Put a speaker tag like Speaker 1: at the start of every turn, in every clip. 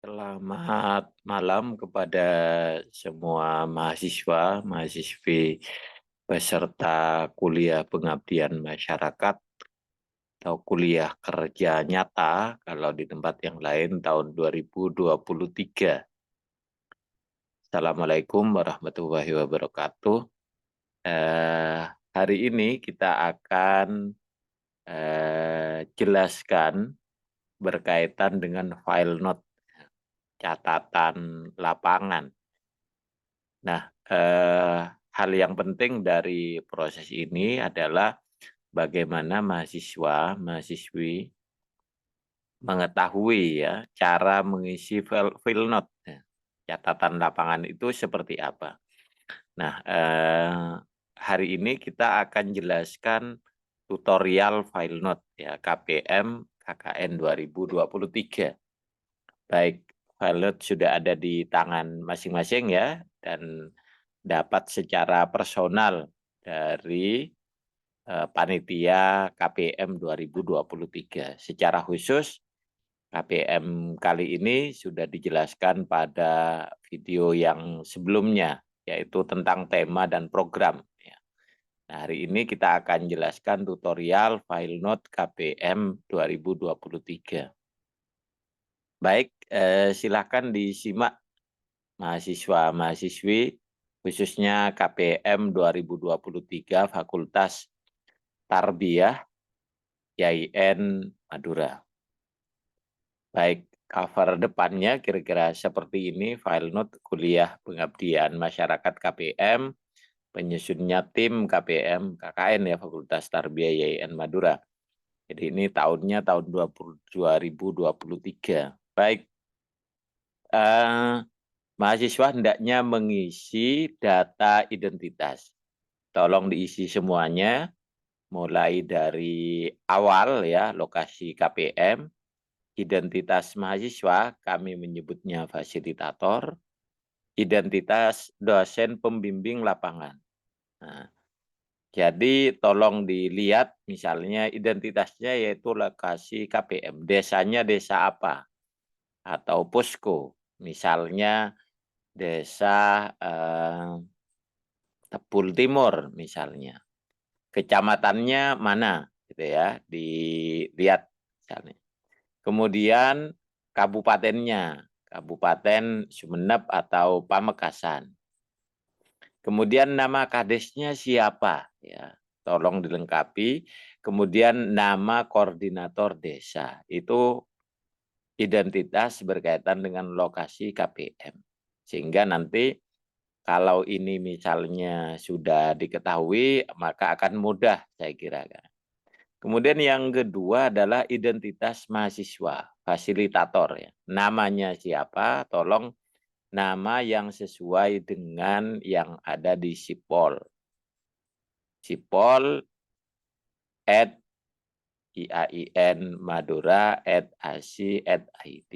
Speaker 1: Selamat malam kepada semua mahasiswa, mahasiswi peserta kuliah pengabdian masyarakat atau kuliah kerja nyata kalau di tempat yang lain tahun 2023. Assalamualaikum warahmatullahi wabarakatuh. Hari ini kita akan jelaskan berkaitan dengan file note, catatan lapangan. Nah, hal yang penting dari proses ini adalah bagaimana mahasiswa, mahasiswi mengetahui ya cara mengisi file note. Ya. Catatan lapangan itu seperti apa. Nah, hari ini kita akan jelaskan tutorial file note ya KPM KKN 2023. Baik, file note sudah ada di tangan masing-masing ya dan dapat secara personal dari panitia KPM 2023. Secara khusus KPM kali ini sudah dijelaskan pada video yang sebelumnya, yaitu tentang tema dan program. Ya. Nah, hari ini kita akan jelaskan tutorial file note KPM 2023. Baik, silakan disimak mahasiswa-mahasiswi khususnya KPM 2023 Fakultas Tarbiyah YIN Madura. Baik, cover depannya kira-kira seperti ini, file note kuliah pengabdian masyarakat KPM, penyusunnya tim KPM KKN ya Fakultas Tarbiyah YIN Madura. Jadi ini tahunnya tahun 2023. Baik, mahasiswa hendaknya mengisi data identitas. Tolong diisi semuanya, mulai dari awal ya, lokasi KPM, identitas mahasiswa, kami menyebutnya fasilitator, identitas dosen pembimbing lapangan. Nah, jadi tolong dilihat misalnya identitasnya yaitu lokasi KPM, desanya desa apa, atau posko, misalnya desa Tepul Timur misalnya. Kecamatannya mana gitu ya, dilihat misalnya. Kemudian kabupatennya, Kabupaten Sumeneb atau Pamekasan. Kemudian nama kadesnya siapa ya, tolong dilengkapi. Kemudian nama koordinator desa, itu identitas berkaitan dengan lokasi KPM. Sehingga nanti kalau ini misalnya sudah diketahui, maka akan mudah saya kira. Kemudian yang kedua adalah identitas mahasiswa, fasilitator ya. Namanya siapa? Tolong nama yang sesuai dengan yang ada di Sipol. Sipol at iainmadura@ac.id.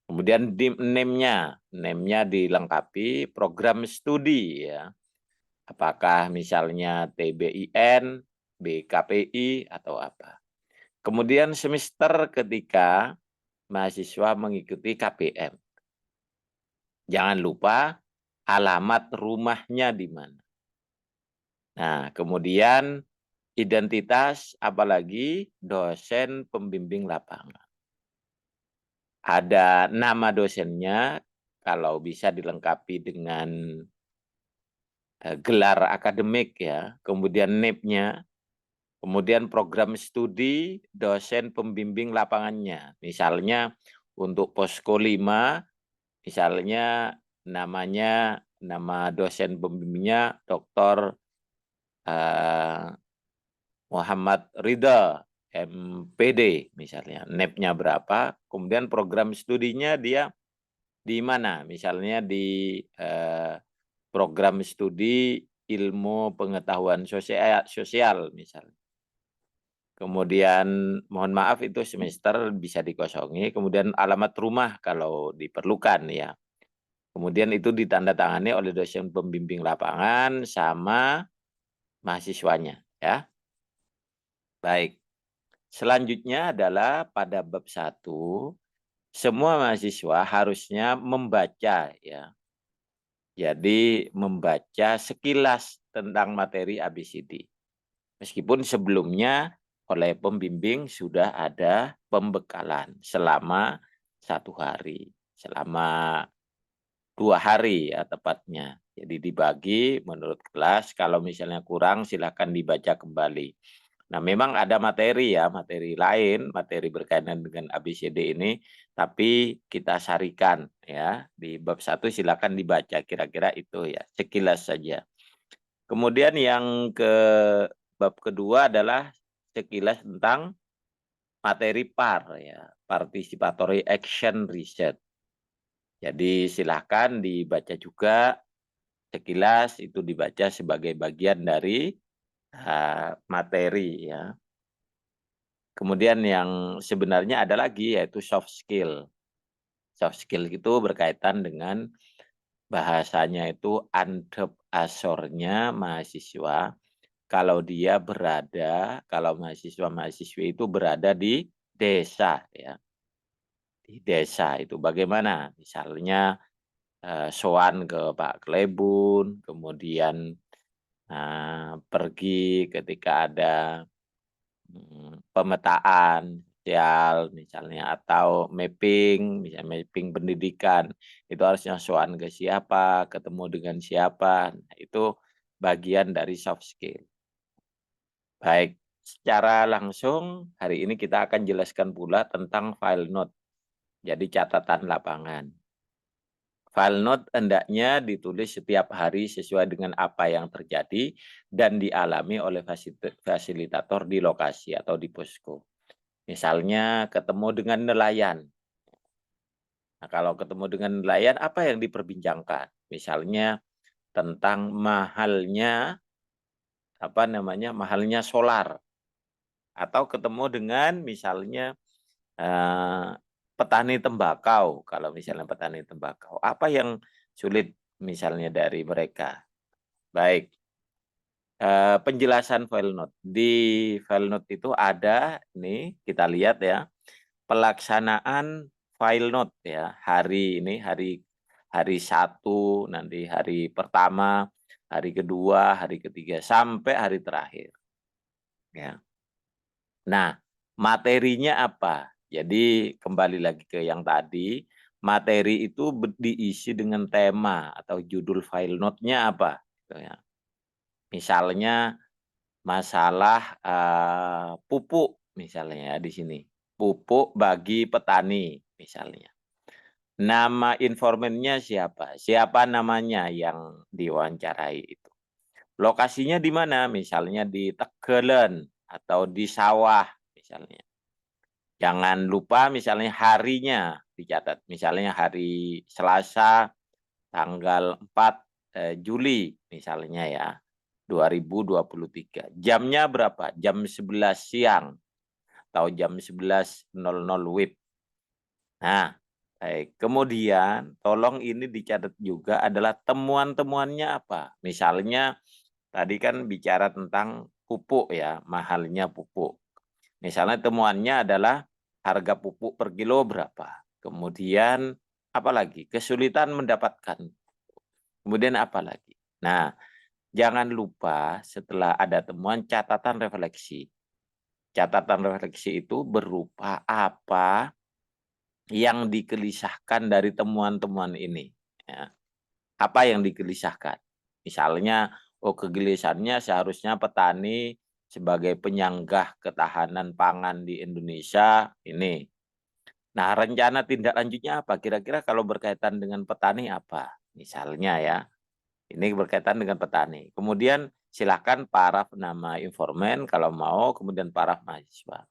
Speaker 1: Kemudian name-nya dilengkapi program studi ya. Apakah misalnya TBIN, BKPI atau apa. Kemudian semester ketika mahasiswa mengikuti KPM. Jangan lupa alamat rumahnya di mana. Nah, kemudian identitas apalagi dosen pembimbing lapangan. Ada nama dosennya, kalau bisa dilengkapi dengan gelar akademik ya, kemudian NIP-nya, kemudian program studi dosen pembimbing lapangannya. Misalnya untuk posko 5, misalnya namanya, nama dosen pembimbingnya Dr. Muhammad Ridha, MPD misalnya. NIP-nya berapa, kemudian program studinya dia di mana? Misalnya di program studi ilmu pengetahuan sosial misalnya. Kemudian mohon maaf itu semester bisa dikosongi, kemudian alamat rumah kalau diperlukan ya. Kemudian itu ditandatangani oleh dosen pembimbing lapangan sama mahasiswanya ya. Baik. Selanjutnya adalah pada bab 1 semua mahasiswa harusnya membaca ya. Jadi membaca sekilas tentang materi ABCD. Meskipun sebelumnya oleh pembimbing sudah ada pembekalan selama 1 hari, selama 2 hari ya tepatnya. Jadi dibagi menurut kelas, kalau misalnya kurang silakan dibaca kembali. Nah, memang ada materi ya, materi lain, materi berkaitan dengan ABCD ini, tapi kita sarikan ya. Di bab 1 silakan dibaca, kira-kira itu ya, sekilas saja. Kemudian yang ke bab kedua adalah sekilas tentang materi PAR ya, Participatory Action Research. Jadi silakan dibaca juga sekilas, itu dibaca sebagai bagian dari materi ya. Kemudian yang sebenarnya ada lagi yaitu soft skill. Soft skill itu berkaitan dengan bahasanya itu antep asornya mahasiswa kalau dia berada, kalau mahasiswa-mahasiswi itu berada di desa ya. Di desa itu bagaimana? Misalnya sowan ke Pak Klebun, kemudian pergi ketika ada pemetaan sosial misalnya atau mapping, misalnya mapping pendidikan, itu harusnya sowan ke siapa, ketemu dengan siapa, nah itu bagian dari soft skill. Baik, secara langsung hari ini kita akan jelaskan pula tentang file note, jadi catatan lapangan. File note hendaknya ditulis setiap hari sesuai dengan apa yang terjadi dan dialami oleh fasilitator di lokasi atau di posko. Misalnya ketemu dengan nelayan. Nah, kalau ketemu dengan nelayan, apa yang diperbincangkan? Misalnya tentang mahalnya mahalnya solar, atau ketemu dengan misalnya eh, petani tembakau. Kalau misalnya petani tembakau, apa yang sulit misalnya dari mereka? Baik, penjelasan file note. Di file note itu ada, nih kita lihat ya, pelaksanaan file note ya. Hari ini, hari 1, nanti hari pertama, hari kedua, hari ketiga, sampai hari terakhir. Ya. Nah, materinya apa? Jadi kembali lagi ke yang tadi, materi itu diisi dengan tema atau judul file note-nya apa? Gitu ya. Misalnya masalah pupuk misalnya ya di sini. Pupuk bagi petani misalnya. Nama informannya siapa? Siapa namanya yang diwawancarai itu? Lokasinya di mana? Misalnya di Tegelen atau di sawah misalnya. Jangan lupa misalnya harinya dicatat. Misalnya hari Selasa tanggal 4 Juli misalnya ya. 2023. Jamnya berapa? Jam 11 siang atau jam 11.00 WIB. Nah, baik. Kemudian tolong ini dicatat juga adalah temuan-temuannya apa. Misalnya tadi kan bicara tentang pupuk ya, mahalnya pupuk. Misalnya temuannya adalah harga pupuk per kilo berapa. Kemudian apa lagi? Kesulitan mendapatkan. Kemudian apa lagi? Nah, jangan lupa setelah ada temuan catatan refleksi. Catatan refleksi itu berupa apa yang dikelisahkan dari temuan-temuan ini. Ya. Apa yang dikelisahkan? Misalnya, kegelisahannya seharusnya petani sebagai penyanggah ketahanan pangan di Indonesia ini. Nah, rencana tindak lanjutnya apa? Kira-kira kalau berkaitan dengan petani apa? Misalnya ya, ini berkaitan dengan petani. Kemudian silakan paraf nama informan kalau mau, kemudian paraf mahasiswa.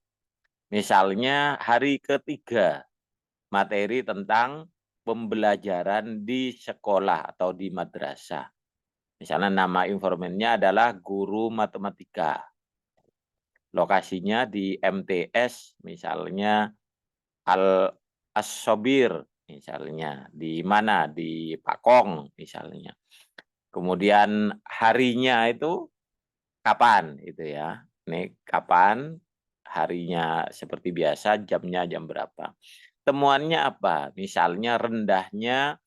Speaker 1: Misalnya hari ketiga, materi tentang pembelajaran di sekolah atau di madrasah. Misalnya nama informannya adalah guru matematika. Lokasinya di MTS, misalnya As-Sobir, misalnya. Di mana? Di Pakong, misalnya. Kemudian harinya itu kapan itu ya. Ini kapan, harinya seperti biasa, jamnya jam berapa. Temuannya apa? Misalnya rendahnya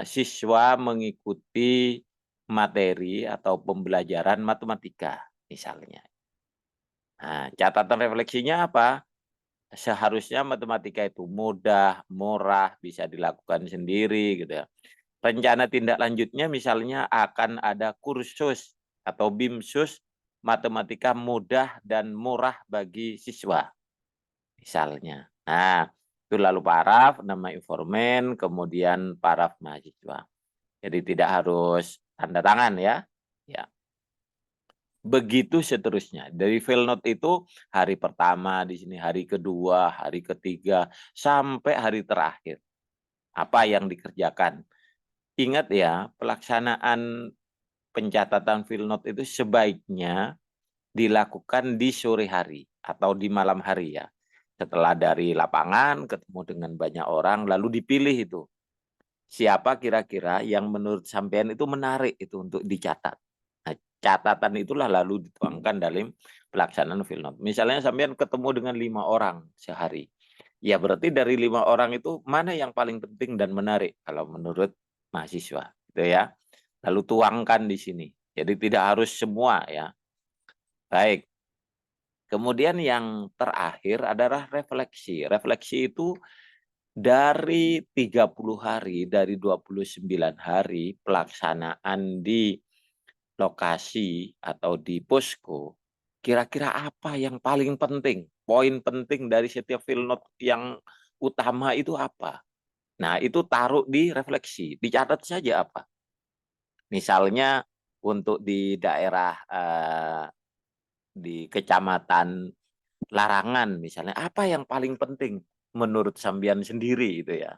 Speaker 1: siswa mengikuti materi atau pembelajaran matematika misalnya. Nah, catatan refleksinya apa? Seharusnya matematika itu mudah, murah, bisa dilakukan sendiri gitu ya. Rencana tindak lanjutnya misalnya akan ada kursus atau BIMSUS matematika mudah dan murah bagi siswa misalnya. Nah, itu lalu paraf, nama informan, kemudian paraf mahasiswa. Jadi tidak harus tanda tangan ya. Ya. Begitu seterusnya. Dari field note itu hari pertama di sini, hari kedua, hari ketiga, sampai hari terakhir. Apa yang dikerjakan. Ingat ya, pelaksanaan pencatatan field note itu sebaiknya dilakukan di sore hari atau di malam hari ya. Setelah dari lapangan ketemu dengan banyak orang lalu dipilih itu. Siapa kira-kira yang menurut sampean itu menarik itu untuk dicatat. Nah, catatan itulah lalu dituangkan dalam pelaksanaan field note. Misalnya sampean ketemu dengan 5 orang sehari. Ya berarti dari 5 orang itu mana yang paling penting dan menarik kalau menurut mahasiswa, gitu ya. Lalu tuangkan di sini. Jadi tidak harus semua ya. Baik. Kemudian yang terakhir adalah refleksi. Refleksi itu dari 30 hari, dari 29 hari pelaksanaan di lokasi atau di posko, kira-kira apa yang paling penting? Poin penting dari setiap field note yang utama itu apa? Nah, itu taruh di refleksi, dicatat saja apa. Misalnya untuk di daerah di kecamatan Larangan misalnya, apa yang paling penting menurut sambian sendiri itu ya.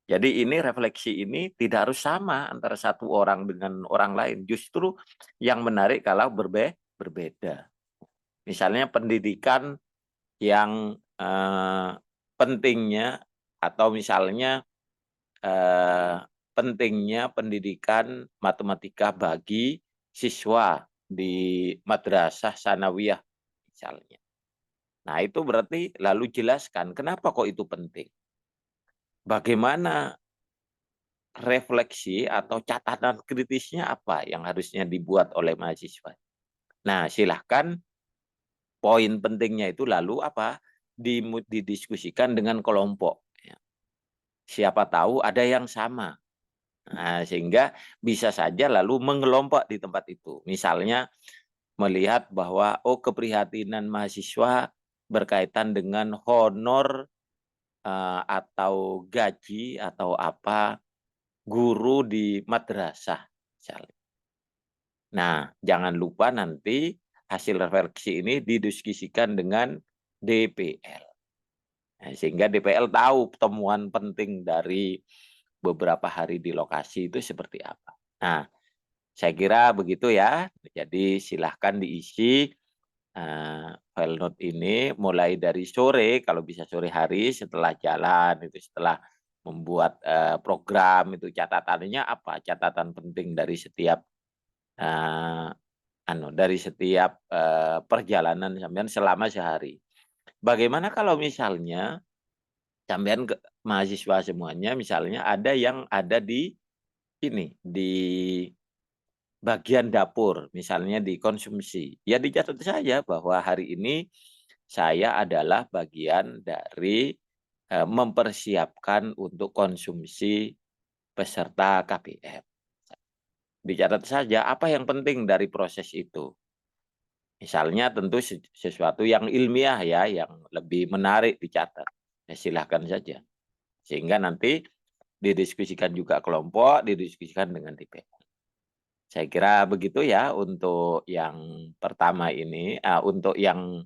Speaker 1: Jadi ini refleksi ini tidak harus sama antara satu orang dengan orang lain. Justru yang menarik kalau berbeda. Misalnya pendidikan yang pentingnya atau misalnya pentingnya pendidikan matematika bagi siswa di madrasah sanawiyah misalnya. Nah, itu berarti lalu jelaskan kenapa kok itu penting. Bagaimana refleksi atau catatan kritisnya apa yang harusnya dibuat oleh mahasiswa. Nah, silahkan poin pentingnya itu lalu apa? Didiskusikan dengan kelompok. Ya. Siapa tahu ada yang sama. Nah, sehingga bisa saja lalu mengelompok di tempat itu. Misalnya melihat bahwa oh keprihatinan mahasiswa berkaitan dengan honor atau gaji atau apa guru di madrasah misalnya. Nah, jangan lupa nanti hasil refleksi ini didiskusikan dengan DPL. Nah, sehingga DPL tahu temuan penting dari beberapa hari di lokasi itu seperti apa. Nah, saya kira begitu ya. Jadi silahkan diisi file note ini mulai dari sore, kalau bisa sore hari setelah jalan, itu setelah membuat program, itu catatannya apa? Catatan penting dari setiap eh, dari setiap perjalanan sampean selama sehari. Bagaimana kalau misalnya sampean mahasiswa semuanya misalnya ada yang ada di ini di bagian dapur, misalnya di konsumsi. Ya dicatat saja bahwa hari ini saya adalah bagian dari mempersiapkan untuk konsumsi peserta KPM. Dicatat saja apa yang penting dari proses itu. Misalnya tentu sesuatu yang ilmiah ya, yang lebih menarik dicatat. Ya silahkan saja. Sehingga nanti didiskusikan juga kelompok, didiskusikan dengan DPR. Saya kira begitu ya untuk yang pertama ini, untuk yang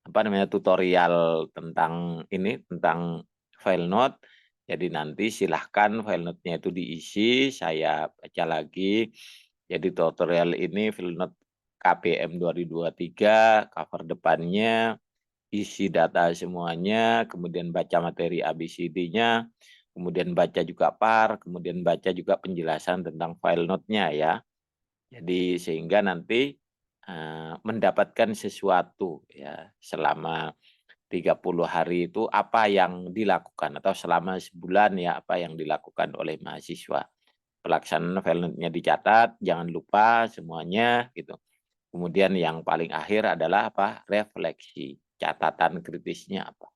Speaker 1: apa namanya tutorial tentang ini, tentang file note. Jadi nanti silahkan file note-nya itu diisi, saya baca lagi. Jadi tutorial ini file note KPM 2023, cover depannya, isi data semuanya, kemudian baca materi ABCD-nya, kemudian baca juga PAR, kemudian baca juga penjelasan tentang file note-nya ya. Jadi sehingga nanti mendapatkan sesuatu ya selama 30 hari itu apa yang dilakukan atau selama sebulan ya apa yang dilakukan oleh mahasiswa. Pelaksanaan Valentine-nya dicatat, jangan lupa semuanya gitu. Kemudian yang paling akhir adalah apa? Refleksi, catatan kritisnya apa.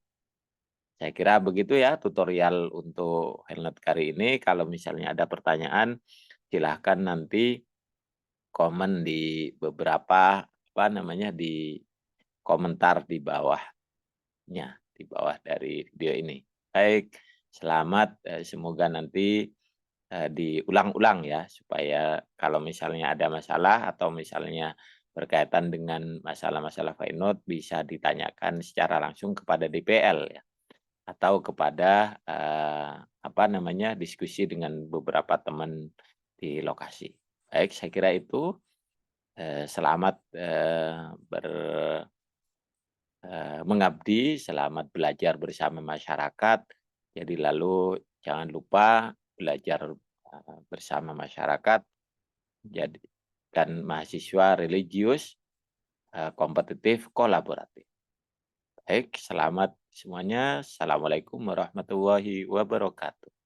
Speaker 1: Saya kira begitu ya tutorial untuk Helnet kali ini. Kalau misalnya ada pertanyaan, silahkan nanti komen di beberapa apa namanya di komentar di bawah dari video ini. Baik, selamat, semoga nanti, diulang-ulang ya, supaya kalau misalnya ada masalah atau misalnya berkaitan dengan masalah-masalah Feyenoord bisa ditanyakan secara langsung kepada DPL ya, atau kepada, apa namanya, diskusi dengan beberapa teman di lokasi. Baik, saya kira itu, selamat, mengabdi, selamat belajar bersama masyarakat. Jadi lalu jangan lupa belajar, bersama masyarakat, jadi dan mahasiswa religius, kompetitif, kolaboratif. Baik, selamat semuanya. Assalamualaikum warahmatullahi wabarakatuh.